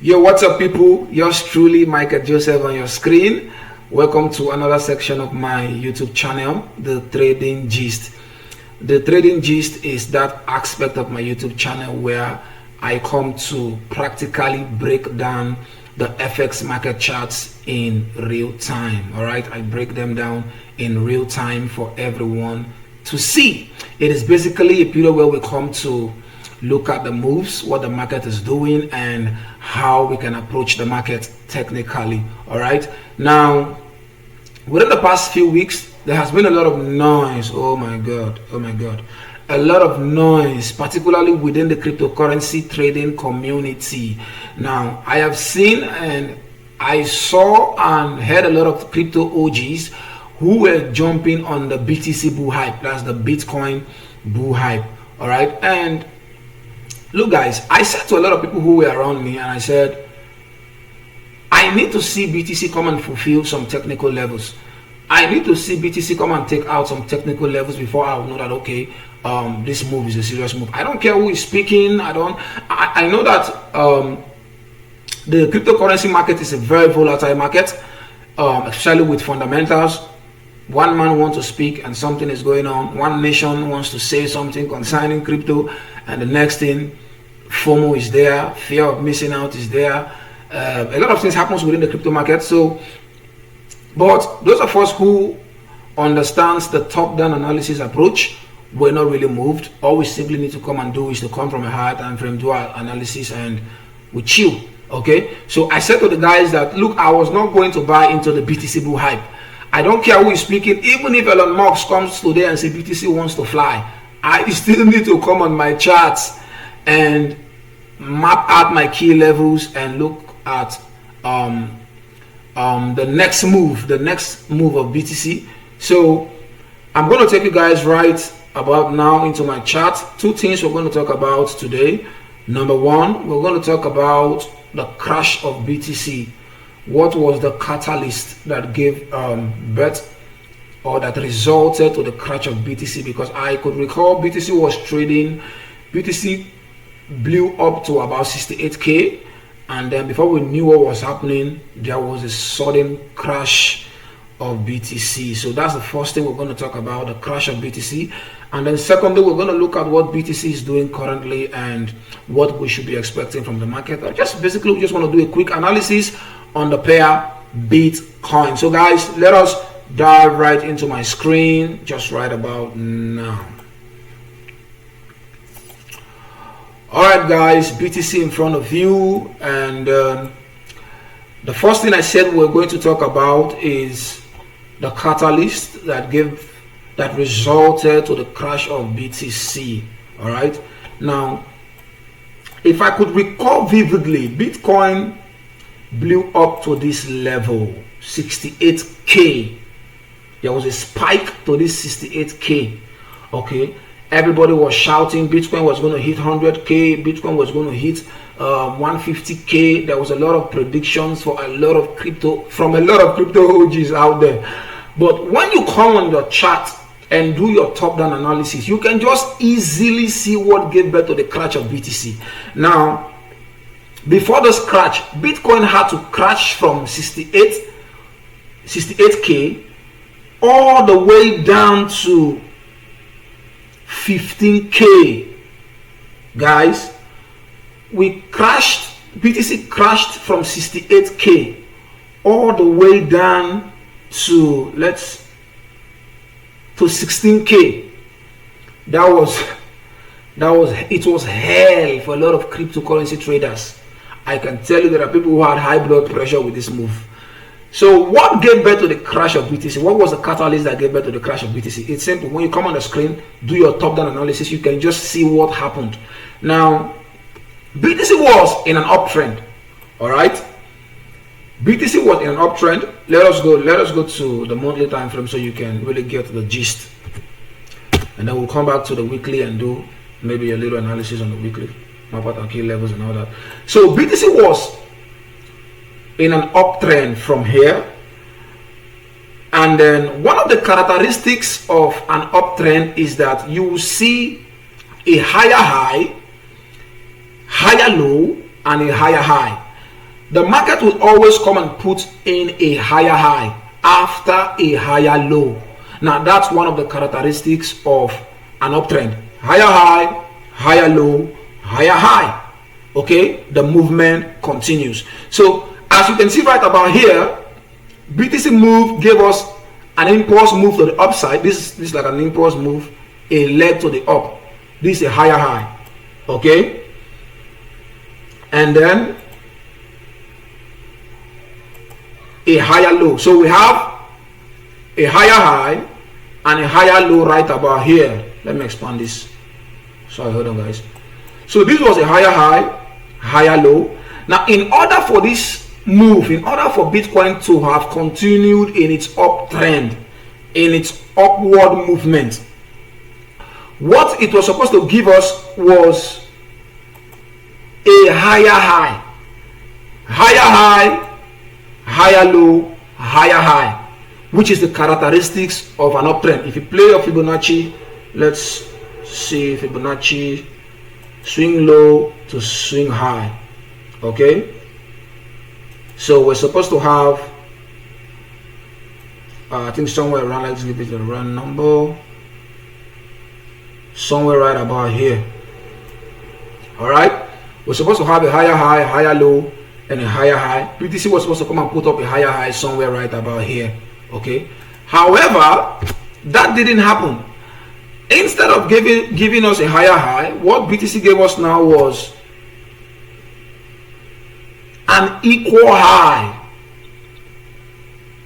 Yo, what's up, people? Yours truly, Michael Joseph, on your screen. Welcome to another section of my YouTube channel, The Trading Gist. The Trading Gist is that aspect of my YouTube channel where I come to practically break down the FX market charts in real time. All right, I break them down in real time for everyone to see. It is basically a period where we come to look at the moves, what the market is doing, and how we can approach the market technically. All right, now within the past few weeks there has been a lot of noise. Oh my god, a lot of noise, particularly within the cryptocurrency trading community. Now I have seen and I saw and heard a lot of crypto OGs who were jumping on the BTC bull hype. That's the Bitcoin bull hype. All right, and look guys, I said to a lot of people who were around me, and I said, I need to see BTC come and fulfill some technical levels. I need to see BTC come and take out some technical levels before I will know that, okay, this move is a serious move. I don't care who is speaking. I know that the cryptocurrency market is a very volatile market, especially with fundamentals. One man wants to speak and something is going on. One nation wants to say something concerning crypto, and the next thing, FOMO is there, fear of missing out is there. A lot of things happens within the crypto market. So, but those of us who understands the top-down analysis approach, we're not really moved. All we simply need to come and do is to come from a higher time frame, do our analysis, and we chill. Okay. So I said to the guys that, look, I was not going to buy into the BTC bull hype. I don't care who is speaking. Even if Elon Musk comes today and say BTC wants to fly, I still need to come on my charts and map out my key levels and look at the next move of BTC. So I'm going to take you guys right about now into my chart. Two things we're going to talk about today. Number one, we're going to talk about the crash of BTC. What was the catalyst that gave birth or that resulted to the crash of BTC? Because I could recall BTC was trading, BTC blew up to about 68k, and then before we knew what was happening, there was a sudden crash of BTC. So that's the first thing we're going to talk about, the crash of BTC. And then secondly, we're going to look at what BTC is doing currently and what we should be expecting from the market. We just want to do a quick analysis on the pair Bitcoin. So guys, let us dive right into my screen just right about now. All right guys, BTC in front of you, and the first thing I said we're going to talk about is the catalyst that resulted to the crash of BTC. All right, now if I could recall vividly, Bitcoin blew up to this level, 68k. There was a spike to this 68k. Okay, everybody was shouting Bitcoin was going to hit 100k, Bitcoin was going to hit 150k. There was a lot of predictions for a lot of crypto from a lot of crypto OGs out there. But when you come on your chart and do your top-down analysis, you can just easily see what gave birth to the crash of BTC. Now, before this crash, Bitcoin had to crash from 68k all the way down to 15k. Guys, BTC crashed from 68k all the way down to 16k. It was hell for a lot of cryptocurrency traders. I can tell you there are people who had high blood pressure with this move. So what gave birth to the crash of BTC? What was the catalyst that gave birth to the crash of BTC? It's simple. When you come on the screen, do your top-down analysis, you can just see what happened. Now, BTC was in an uptrend. All right, BTC was in an uptrend. Let us go to the monthly time frame so you can really get the gist, and then we'll come back to the weekly and do maybe a little analysis on the weekly, map out our key levels and all that. So BTC was in an uptrend from here, and then one of the characteristics of an uptrend is that you will see a higher high, higher low, and a higher high. the market will always come and put in a higher high after a higher low. Now that's one of the characteristics of an uptrend. Higher high, higher low, higher high. Okay, the movement continues. So as you can see right about here, BTC move gave us an impulse move to the upside. This is like an impulse move, a leg to the up. This is a higher high. Okay, and then a higher low. So we have a higher high and a higher low right about here. Let me expand this. Sorry, hold on guys. So this was a higher high, higher low. Now in order for this move, in order for Bitcoin to have continued in its uptrend, in its upward movement, what it was supposed to give us was a higher high, higher high, higher low, higher high, which is the characteristics of an uptrend. If you play your Fibonacci, let's see Fibonacci, swing low to swing high. Okay, so we're supposed to have I think somewhere around, let's give it a round number, somewhere right about here. All right, we're supposed to have a higher high, higher low, and a higher high. BTC was supposed to come and put up a higher high somewhere right about here. Okay, however, that didn't happen. Instead of giving us a higher high, what BTC gave us now was an equal high.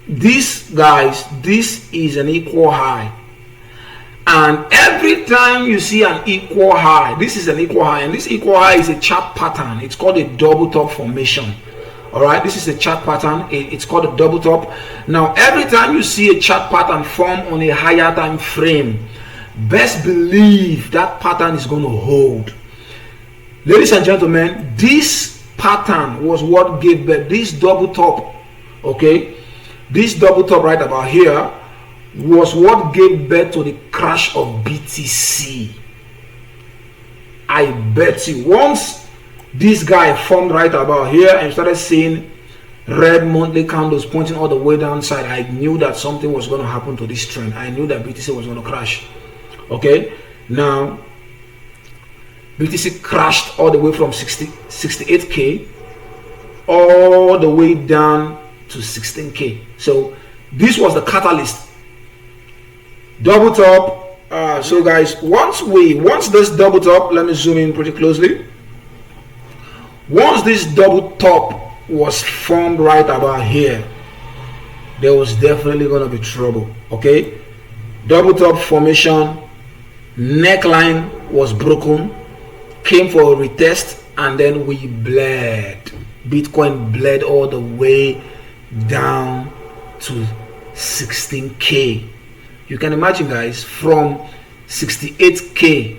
This, guys, this is an equal high. And every time you see an equal high, this is an equal high, and this equal high is a chart pattern. It's called a double top formation. All right, this is a chart pattern. It's called a double top. Now, every time you see a chart pattern form on a higher time frame, best believe that pattern is going to hold. Ladies and gentlemen, this pattern was what gave birth, this double top. Okay, this double top right about here was what gave birth to the crash of BTC. I bet you once this guy formed right about here and started seeing red monthly candles pointing all the way downside, I knew that something was going to happen to this trend. I knew that BTC was going to crash. Okay, now BTC crashed all the way from 68k all the way down to 16k. So this was the catalyst. Double top. So guys, once this double top, let me zoom in pretty closely. Once this double top was formed right about here, there was definitely going to be trouble. Okay, double top formation, neckline was broken, came for a retest, and then we bled. Bitcoin bled all the way down to 16k. You can imagine, guys, from 68k,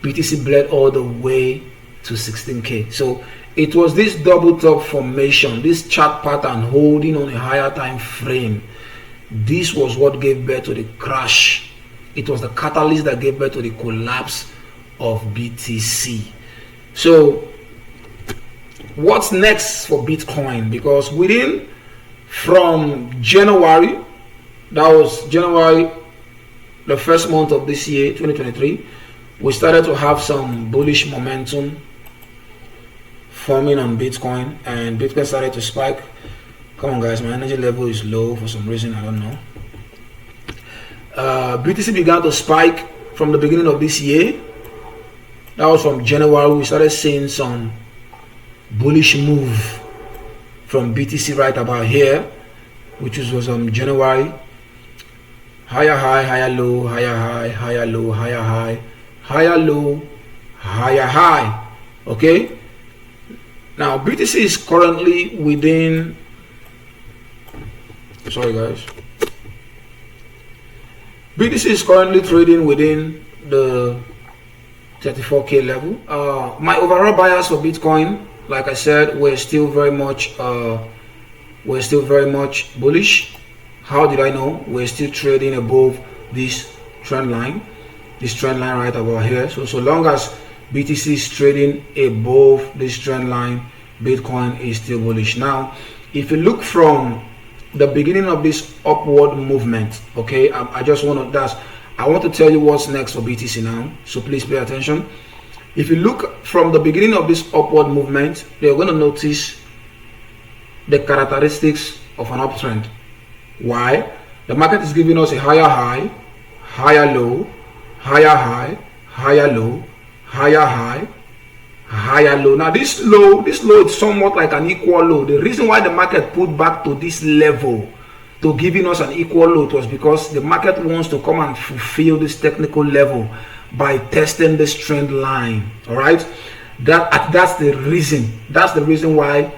BTC bled all the way to 16k. So it was this double top formation, this chart pattern holding on a higher time frame. This was what gave birth to the crash. It was the catalyst that gave birth to the collapse of BTC. So what's next for Bitcoin? Because from January, that was January, the first month of this year, 2023, we started to have some bullish momentum forming on Bitcoin, and Bitcoin started to spike. Come on guys, my energy level is low for some reason, I don't know. BTC began to spike from the beginning of this year. That was from January. We started seeing some bullish move from BTC right about here, which was January. Higher high, higher low, higher high, higher low, higher high, higher low, higher high. Okay, now BTC is currently within, sorry guys, BTC is currently trading within the 34k level. My overall bias for Bitcoin, like I said, we're still very much bullish. How did I know? We're still trading above this trend line right about here. So long as BTC is trading above this trend line, Bitcoin is still bullish. Now, if you look from the beginning of this upward movement, okay, I just want to tell you what's next for BTC now, so please pay attention. If you look from the beginning of this upward movement, you're going to notice the characteristics of an uptrend. Why? The market is giving us a higher high, higher low, higher high, higher low, higher high, higher low. Now this low is somewhat like an equal low. The reason why the market put back to this level, to giving us an equal low, was because the market wants to come and fulfill this technical level by testing this trend line. All right, that's the reason why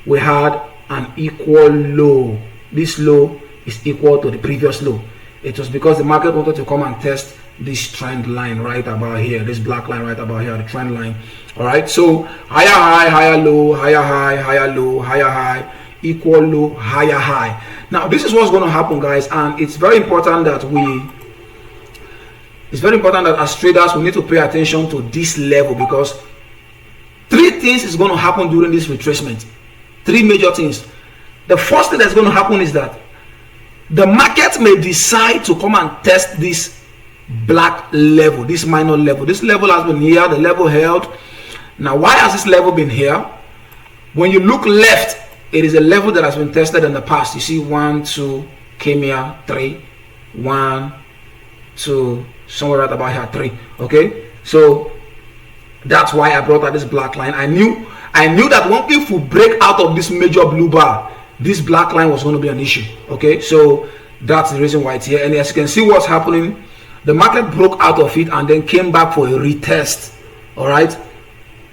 we had an equal low. This low is equal to the previous low. It was because the market wanted to come and test this trend line right about here, this black line right about here, the trend line. All right, so higher high, higher low, higher high, higher low, higher high, equal low, higher high. Now this is what's going to happen, guys, and it's very important that as traders we need to pay attention to this level, because three things is going to happen during this retracement. Three major things. The first thing that's going to happen is that the market may decide to come and test this black level, this minor level. This level has been here, the level held. Now, why has this level been here? When you look left, it is a level that has been tested in the past. You see 1, 2, came here, 3, 1, 2, somewhere right about here, 3. Okay, so that's why I brought out this black line. I knew that if we break out of this major blue bar, this black line was going to be an issue. Okay, so that's the reason why it's here. And as you can see what's happening, the market broke out of it and then came back for a retest. All right,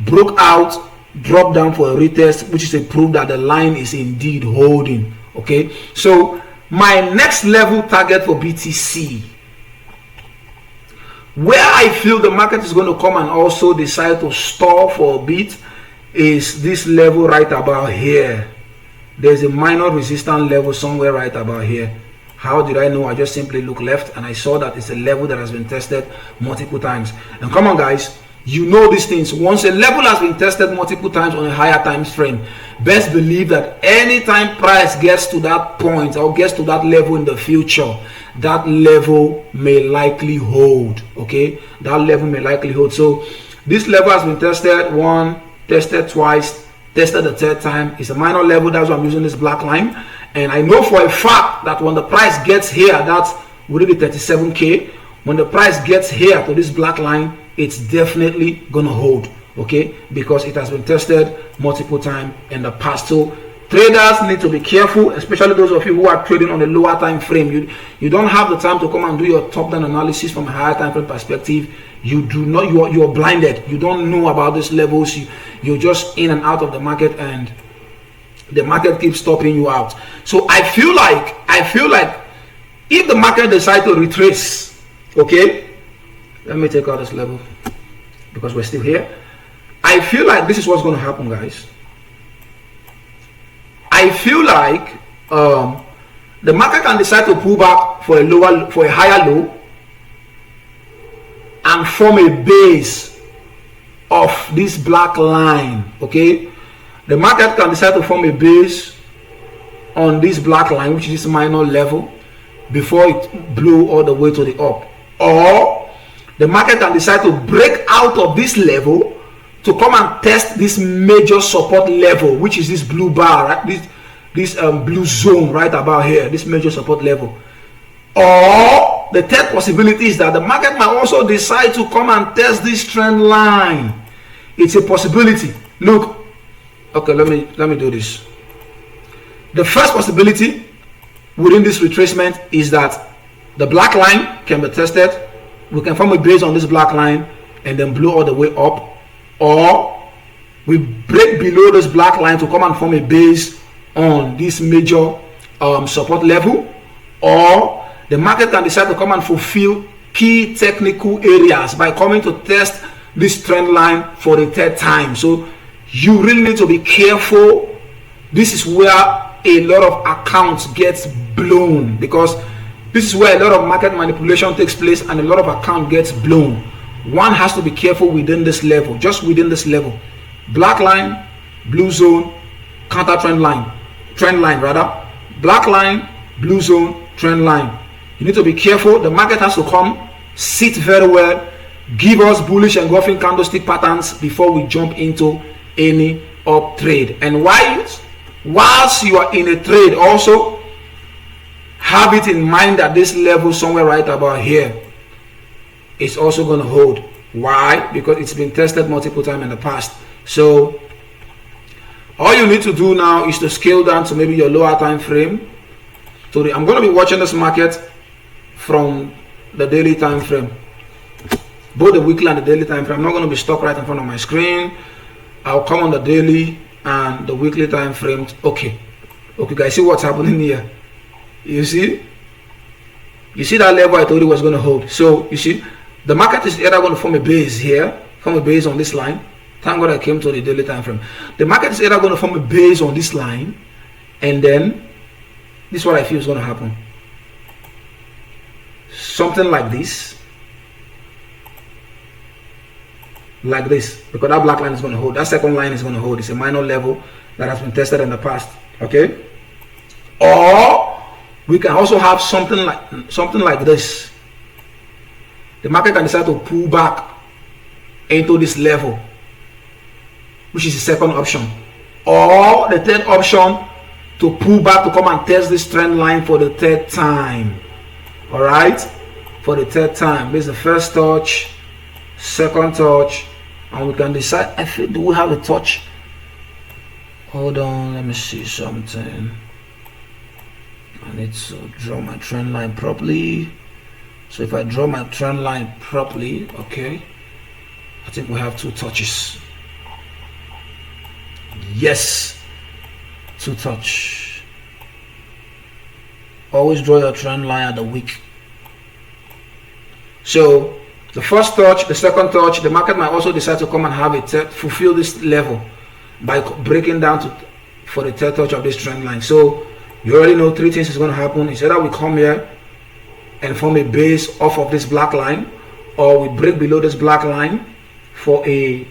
broke out, dropped down for a retest, which is a proof that the line is indeed holding. Okay, so my next level target for BTC, where I feel the market is going to come and also decide to stall for a bit, is this level right about here. There's a minor resistance level somewhere right about here. How did I know? I just simply look left and I saw that it's a level that has been tested multiple times. And come on, guys, you know these things. Once a level has been tested multiple times on a higher time frame, best believe that anytime price gets to that point or gets to that level in the future, that level may likely hold. Okay, that level may likely hold. So this level has been tested once, tested twice, tested the third time. It's a minor level. That's why I'm using this black line. And I know for a fact that when the price gets here, that's within the 37K. When the price gets here to this black line, it's definitely gonna hold. Okay, because it has been tested multiple times in the past. So traders need to be careful, especially those of you who are trading on a lower time frame. You don't have the time to come and do your top-down analysis from a higher time frame perspective. You do not. You are blinded. You don't know about these levels. You're just in and out of the market, and the market keeps stopping you out. So I feel like if the market decides to retrace, okay, let me take out this level because we're still here. I feel like this is what's going to happen, guys. I feel like the market can decide to pull back for a higher low and form a base of this black line. Okay, the market can decide to form a base on this black line, which is this minor level, before it blew all the way to the up. Or the market can decide to break out of this level to come and test this major support level, which is this blue bar, right? This blue zone right about here, this major support level. Or the third possibility is that the market might also decide to come and test this trend line. It's a possibility. Look, okay, let me do this. The first possibility within this retracement is that the black line can be tested. We can form a base on this black line and then blow all the way up. Or we break below this black line to come and form a base on this major support level. Or the market can decide to come and fulfill key technical areas by coming to test this trend line for the third time. So you really need to be careful. This is where a lot of accounts gets blown, because this is where a lot of market manipulation takes place and a lot of account gets blown. One has to be careful within this level, just within this level. Black line, blue zone, counter trend line rather, black line, blue zone, trend line. You need to be careful. The market has to come, sit very well, give us bullish engulfing candlestick patterns before we jump into any up trade. And whilst you are in a trade, also have it in mind that this level somewhere right about here is also going to hold. Why? Because it's been tested multiple times in the past. So all you need to do now is to scale down to maybe your lower time frame. So I'm going to be watching this market from the daily time frame, both the weekly and the daily time frame. I'm not going to be stuck right in front of my screen. I'll come on the daily and the weekly time frame. Okay guys, see what's happening here? You see that level I told you was going to hold. So you see the market is either going to form a base here, form a base on this line. Thank God I came to the daily time frame. The market is either going to form a base on this line, and then this is what I feel is going to happen. Something like this, because that black line is going to hold. That second line is going to hold. It's a minor level that has been tested in the past. Okay, or we can also have something like this. The market can decide to pull back into this level, which is the second option, or the third option, to pull back to come and test this trend line for the third time. All right, for the third time. This is the first touch, second touch, and we can decide. I think, do we have a touch? Hold on, let me see something. I need to draw my trend line properly. So if I draw my trend line properly, okay, I think we have two touches. Yes, two touch. Always draw your trend line at the wick. So the first touch, the second touch, the market might also decide to come and have it fulfill this level by breaking down for the third touch of this trend line. So you already know three things is going to happen. It's either we come here and form a base off of this black line, or we break below this black line for a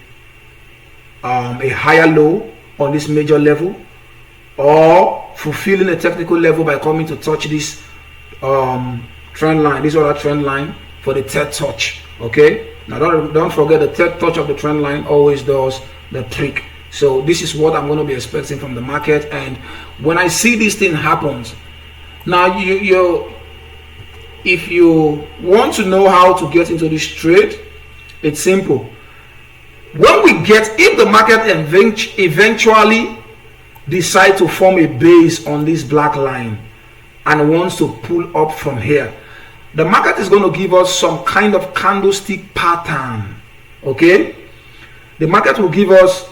higher low on this major level, or fulfilling a technical level by coming to touch this trend line, this other trend line, for the third touch. Okay, now don't forget, the third touch of the trend line always does the trick. So this is what I'm going to be expecting from the market. And when I see this thing happens, now if you want to know how to get into this trade, it's simple. If the market eventually decide to form a base on this black line and wants to pull up from here, the market is going to give us some kind of candlestick pattern. Okay, the market will give us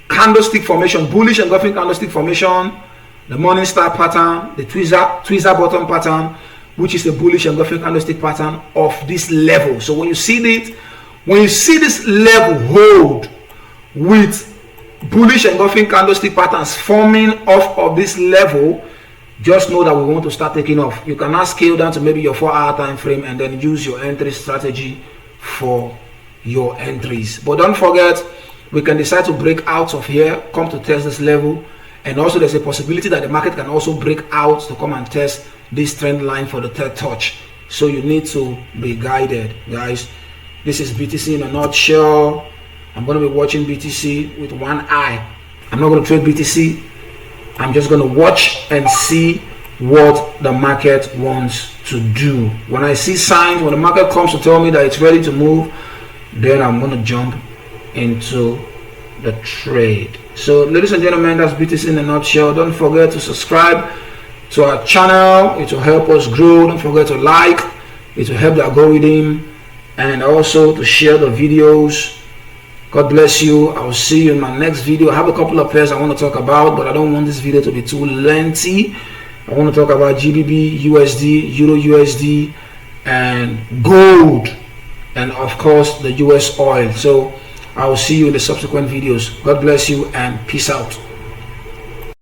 candlestick formation, bullish engulfing candlestick formation, the morning star pattern, the tweezer bottom pattern, which is the bullish engulfing candlestick pattern of this level. So when you see this level hold with bullish engulfing candlestick patterns forming off of this level, just know that we want to start taking off. You can now scale down to maybe your 4-hour time frame and then use your entry strategy for your entries. But don't forget, we can decide to break out of here, come to test this level, and also there's a possibility that the market can also break out to come and test this trend line for the third touch. So you need to be guided, guys. This is BTC in a nutshell. I'm going to be watching BTC with one eye. I'm not going to trade BTC. I'm just going to watch and see what the market wants to do. When I see signs, when the market comes to tell me that it's ready to move, then I'm going to jump into the trade. So ladies and gentlemen, that's BTC in a nutshell. Don't forget to subscribe to our channel. It will help us grow. Don't forget to like. It will help the algorithm, and also to share the videos. God bless you. I will see you in my next video. I have a couple of pairs I want to talk about, but I don't want this video to be too lengthy. I want to talk about GBP, USD, Euro USD, and gold, and of course the US oil. So I will see you in the subsequent videos. God bless you and peace out.